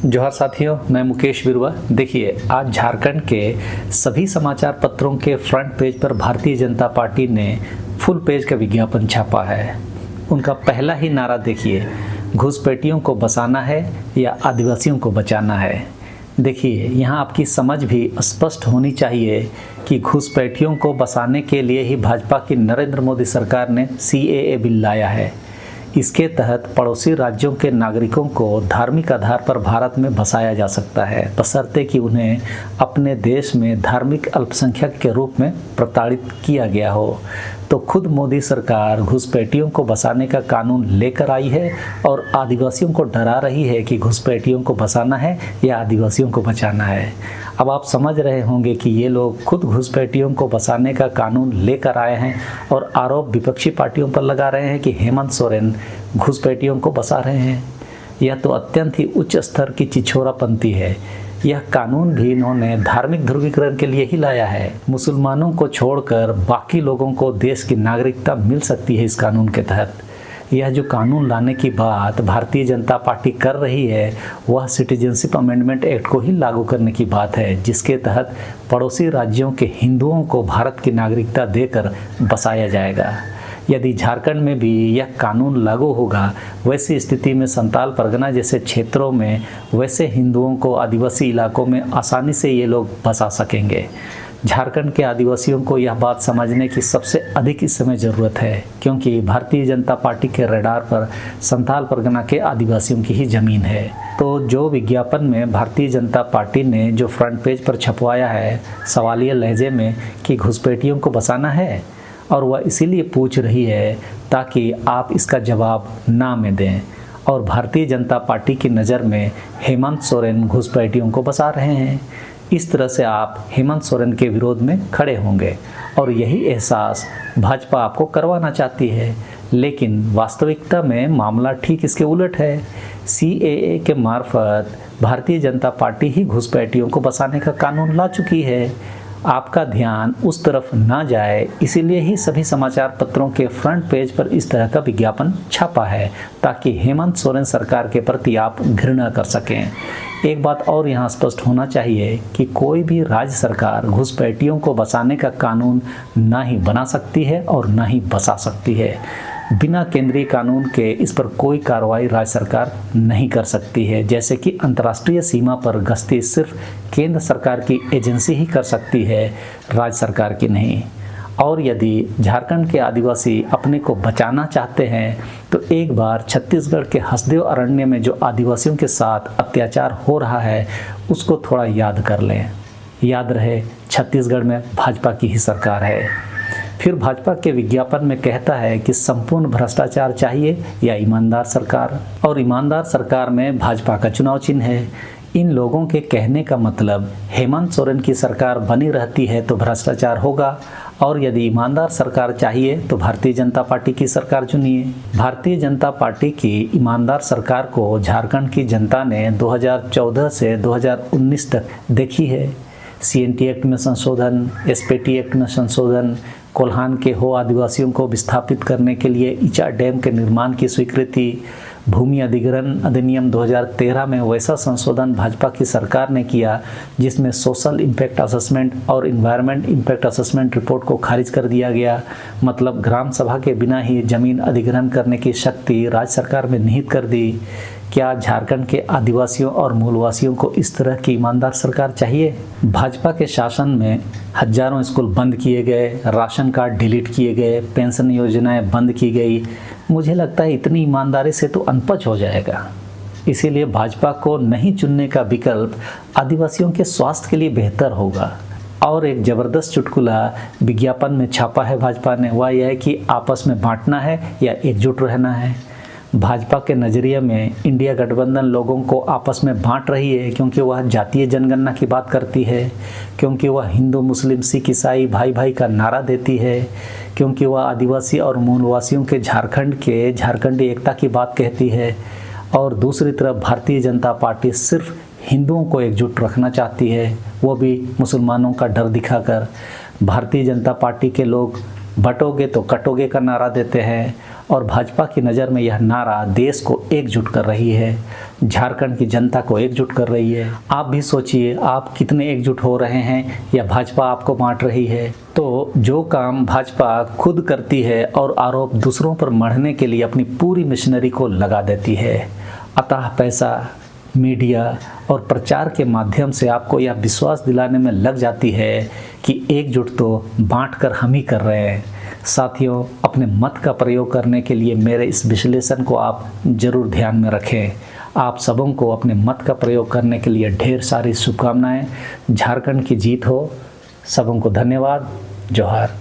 जोहार साथियों, मैं मुकेश बिरुआ। देखिए, आज झारखंड के सभी समाचार पत्रों के फ्रंट पेज पर भारतीय जनता पार्टी ने फुल पेज का विज्ञापन छापा है। उनका पहला ही नारा देखिए, घुसपैठियों को बसाना है या आदिवासियों को बचाना है। देखिए, यहाँ आपकी समझ भी स्पष्ट होनी चाहिए कि घुसपैठियों को बसाने के लिए ही भाजपा की नरेंद्र मोदी सरकार ने CAA बिल लाया है। इसके तहत पड़ोसी राज्यों के नागरिकों को धार्मिक आधार पर भारत में बसाया जा सकता है, बशर्ते कि उन्हें अपने देश में धार्मिक अल्पसंख्यक के रूप में प्रताड़ित किया गया हो। तो खुद मोदी सरकार घुसपैठियों को बसाने का कानून लेकर आई है और आदिवासियों को डरा रही है कि घुसपैठियों को बसाना है या आदिवासियों को बचाना है। अब आप समझ रहे होंगे कि ये लोग खुद घुसपैठियों को बसाने का कानून लेकर आए हैं और आरोप विपक्षी पार्टियों पर लगा रहे हैं कि हेमंत सोरेन घुसपैठियों को बसा रहे हैं। यह तो अत्यंत ही उच्च स्तर की छिछोरापंती है। यह कानून भी इन्होंने धार्मिक ध्रुवीकरण के लिए ही लाया है। मुसलमानों को छोड़कर बाकी लोगों को देश की नागरिकता मिल सकती है इस कानून के तहत। यह जो कानून लाने की बात भारतीय जनता पार्टी कर रही है, वह सिटीजनशिप अमेंडमेंट एक्ट को ही लागू करने की बात है, जिसके तहत पड़ोसी राज्यों के हिंदुओं को भारत की नागरिकता देकर बसाया जाएगा। यदि झारखंड में भी यह कानून लागू होगा, वैसी स्थिति में संताल परगना जैसे क्षेत्रों में वैसे हिंदुओं को आदिवासी इलाकों में आसानी से ये लोग बसा सकेंगे। झारखंड के आदिवासियों को यह बात समझने की सबसे अधिक इस समय ज़रूरत है, क्योंकि भारतीय जनता पार्टी के रडार पर संताल परगना के आदिवासियों की ही ज़मीन है। तो जो विज्ञापन में भारतीय जनता पार्टी ने जो फ्रंट पेज पर छपवाया है सवालिया लहजे में कि घुसपैठियों को बसाना है, और वह इसीलिए पूछ रही है ताकि आप इसका जवाब ना में दें। और भारतीय जनता पार्टी की नज़र में हेमंत सोरेन घुसपैठियों को बसा रहे हैं। इस तरह से आप हेमंत सोरेन के विरोध में खड़े होंगे और यही एहसास भाजपा आपको करवाना चाहती है। लेकिन वास्तविकता में मामला ठीक इसके उलट है। CAA के मार्फत भारतीय जनता पार्टी ही घुसपैठियों को बसाने का कानून ला चुकी है। आपका ध्यान उस तरफ ना जाए, इसीलिए ही सभी समाचार पत्रों के फ्रंट पेज पर इस तरह का विज्ञापन छपा है, ताकि हेमंत सोरेन सरकार के प्रति आप घृणा कर सकें। एक बात और यहाँ स्पष्ट होना चाहिए कि कोई भी राज्य सरकार घुसपैठियों को बसाने का कानून ना ही बना सकती है और ना ही बसा सकती है। बिना केंद्रीय कानून के इस पर कोई कार्रवाई राज्य सरकार नहीं कर सकती है। जैसे कि अंतर्राष्ट्रीय सीमा पर गश्ती सिर्फ केंद्र सरकार की एजेंसी ही कर सकती है, राज्य सरकार की नहीं। और यदि झारखंड के आदिवासी अपने को बचाना चाहते हैं तो एक बार छत्तीसगढ़ के हसदेव अरण्य में जो आदिवासियों के साथ अत्याचार हो रहा है उसको थोड़ा याद कर लें। याद रहे, छत्तीसगढ़ में भाजपा की ही सरकार है। फिर भाजपा के विज्ञापन में कहता है कि संपूर्ण भ्रष्टाचार चाहिए या ईमानदार सरकार, और ईमानदार सरकार में भाजपा का चुनाव चिन्ह है। इन लोगों के कहने का मतलब हेमंत सोरेन की सरकार बनी रहती है तो भ्रष्टाचार होगा, और यदि ईमानदार सरकार चाहिए तो भारतीय जनता पार्टी की सरकार चुनिए। भारतीय जनता पार्टी की ईमानदार सरकार को झारखंड की जनता ने 2014 से 2019 तक देखी है। CNT एक्ट में संशोधन, SPT एक्ट में संशोधन, कोल्हान के हो आदिवासियों को विस्थापित करने के लिए इचा डैम के निर्माण की स्वीकृति, भूमि अधिग्रहण अधिनियम 2013 में वैसा संशोधन भाजपा की सरकार ने किया जिसमें सोशल इम्पैक्ट असेसमेंट और इन्वायरमेंट इम्पैक्ट असेसमेंट रिपोर्ट को खारिज कर दिया गया। मतलब ग्राम सभा के बिना ही जमीन अधिग्रहण करने की शक्ति राज्य सरकार में निहित कर दी। क्या झारखंड के आदिवासियों और मूलवासियों को इस तरह की ईमानदार सरकार चाहिए? भाजपा के शासन में हजारों स्कूल बंद किए गए, राशन कार्ड डिलीट किए गए, पेंशन योजनाएं बंद की गई। मुझे लगता है इतनी ईमानदारी से तो अनपढ़ हो जाएगा। इसीलिए भाजपा को नहीं चुनने का विकल्प आदिवासियों के स्वास्थ्य के लिए बेहतर होगा। और एक ज़बरदस्त चुटकुला विज्ञापन में छापा है भाजपा ने, वह यह है कि आपस में बांटना है या एकजुट रहना है। भाजपा के नज़रिए में इंडिया गठबंधन लोगों को आपस में बांट रही है, क्योंकि वह जातीय जनगणना की बात करती है, क्योंकि वह हिंदू मुस्लिम सिख ईसाई भाई भाई का नारा देती है, क्योंकि वह आदिवासी और मूलवासियों के झारखंडी एकता की बात कहती है। और दूसरी तरफ भारतीय जनता पार्टी सिर्फ हिंदुओं को एकजुट रखना चाहती है, वो भी मुसलमानों का डर दिखाकर। भारतीय जनता पार्टी के लोग बटोगे तो कटोगे का नारा देते हैं और भाजपा की नज़र में यह नारा देश को एकजुट कर रही है, झारखंड की जनता को एकजुट कर रही है। आप भी सोचिए आप कितने एकजुट हो रहे हैं या भाजपा आपको बांट रही है। तो जो काम भाजपा खुद करती है और आरोप दूसरों पर मढ़ने के लिए अपनी पूरी मशीनरी को लगा देती है। अतः पैसा, मीडिया और प्रचार के माध्यम से आपको यह विश्वास दिलाने में लग जाती है कि एकजुट तो बांटकर हम ही कर रहे हैं। साथियों, अपने मत का प्रयोग करने के लिए मेरे इस विश्लेषण को आप जरूर ध्यान में रखें। आप सबों को अपने मत का प्रयोग करने के लिए ढेर सारी शुभकामनाएं। झारखंड की जीत हो। सबों को धन्यवाद। जोहार।